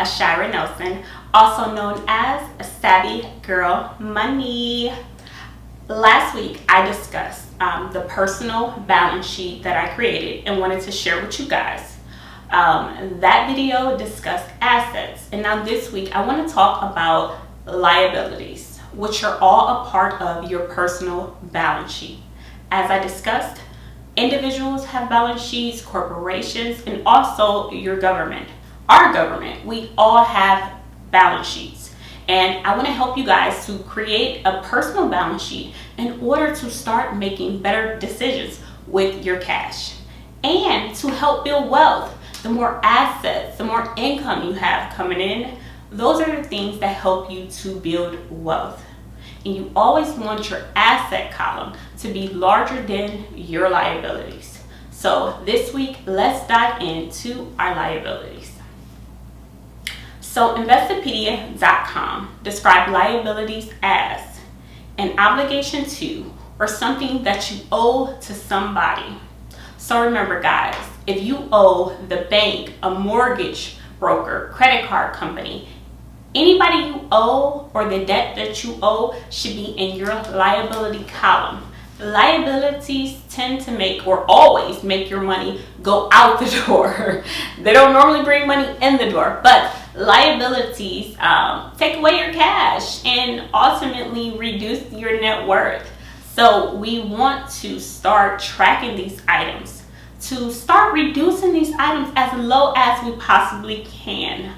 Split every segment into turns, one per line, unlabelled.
Ashira Nelson, also known as Savvy Girl Money. Last week I discussed the personal balance sheet that I created and wanted to share with you guys. That video discussed assets, and now this week I want to talk about liabilities, which are all a part of your personal balance sheet. As I discussed, individuals have balance sheets, corporations, and also your government. Our government, we all have balance sheets. And I want to help you guys to create a personal balance sheet in order to start making better decisions with your cash. And to help build wealth, the more assets, the more income you have coming in, those are the things that help you to build wealth. And you always want your asset column to be larger than your liabilities. So this week, let's dive into our liabilities. So Investopedia.com described liabilities as an obligation to or something that you owe to somebody. So remember guys, if you owe the bank, a mortgage broker, credit card company, anybody you owe or the debt that you owe should be in your liability column. Liabilities tend to make or always make your money go out the door. They don't normally bring money in the door, but liabilities take away your cash and ultimately reduce your net worth. So we want to start tracking these items, to start reducing these items as low as we possibly can.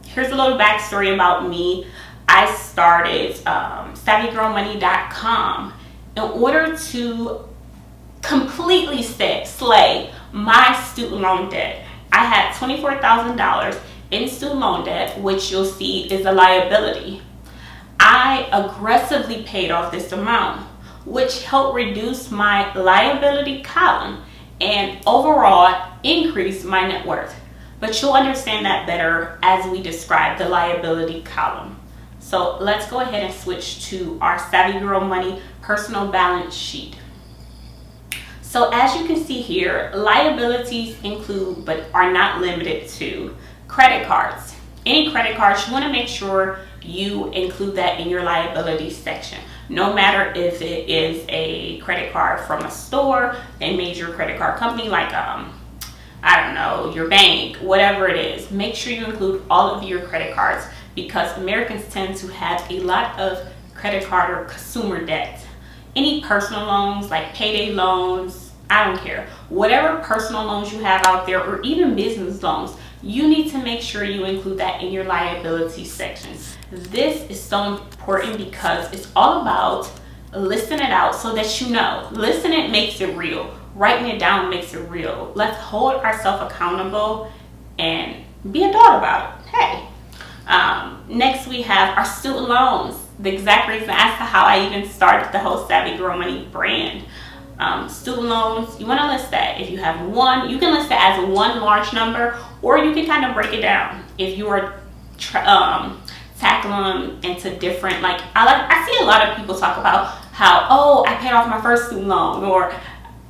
Here's a little backstory about me. I started SavvyGirlMoney.com in order to completely slay my student loan debt. I had $24,000 in student loan debt, which you'll see is a liability. I aggressively paid off this amount, which helped reduce my liability column and overall increase my net worth. But you'll understand that better as we describe the liability column. So let's go ahead and switch to our Savvy Girl Money personal balance sheet. So as you can see here, liabilities include but are not limited to credit cards. Any credit cards, you want to make sure you include that in your liability section. No matter if it is a credit card from a store, a major credit card company like I don't know, your bank, whatever it is, make sure you include all of your credit cards because Americans tend to have a lot of credit card or consumer debt. Any personal loans like payday loans, I don't care. Whatever personal loans you have out there or even business loans, you need to make sure you include that in your liability section. This is so important because it's all about listing it out so that you know. Listing it makes it real. Writing it down makes it real. Let's hold ourselves accountable and be adult about it. Hey. Next we have our student loans. The exact reason as to how I even started the whole Savvy Girl Money brand. Student loans, you want to list that. If you have one, you can list it as one large number, or you can kind of break it down. If you are tackling them into different, I see a lot of people talk about how, oh, I paid off my first student loan, or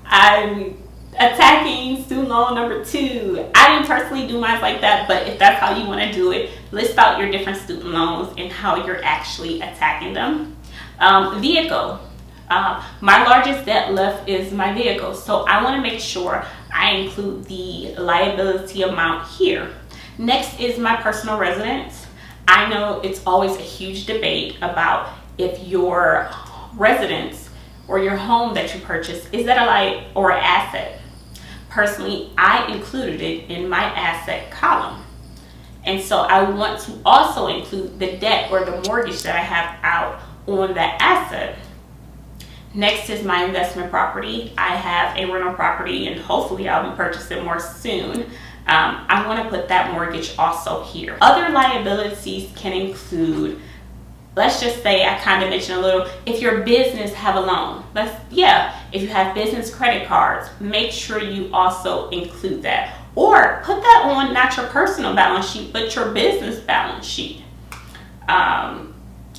I'm attacking student loan number 2. I didn't personally do mine like that, but if that's how you want to do it, list out your different student loans and how you're actually attacking them. Vehicle. My largest debt left is my vehicle, so I want to make sure I include the liability amount here. Next is my personal residence. I know it's always a huge debate about if your residence or your home that you purchase, is that a liability or an asset? Personally, I included it in my asset column. And so I want to also include the debt or the mortgage that I have out on that asset. Next is my investment property. I have a rental property and hopefully I'll be purchasing more soon. I want to put that mortgage also here. Other liabilities can include, let's just say I kind of mentioned a little, if your business have a loan, if you have business credit cards, make sure you also include that. Or put that on not your personal balance sheet, but your business balance sheet. And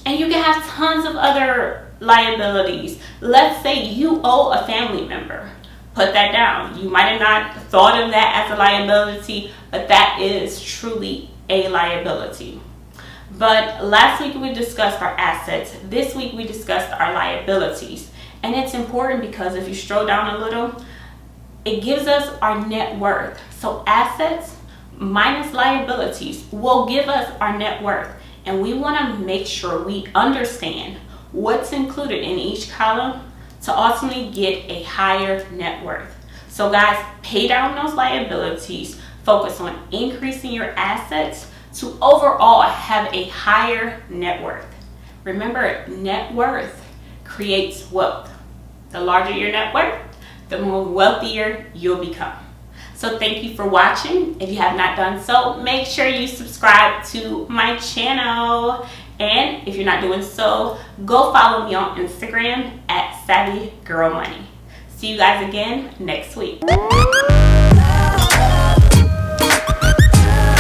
you can have tons of other liabilities. Let's say you owe a family member. put that down. You might have not thought of that as a liability, but that is truly a liability. But last week we discussed our assets. This week we discussed our liabilities. And it's important because if you scroll down a little, it gives us our net worth. So assets minus liabilities will give us our net worth. And we want to make sure we understand what's included in each column to ultimately get a higher net worth. So guys, pay down those liabilities, focus on increasing your assets to overall have a higher net worth. Remember, net worth creates wealth. The larger your net worth, the more wealthier you'll become. So thank you for watching. If you have not done so, make sure you subscribe to my channel. And if you're not doing so, go follow me on Instagram at Savvy Girl Money. See you guys again next week.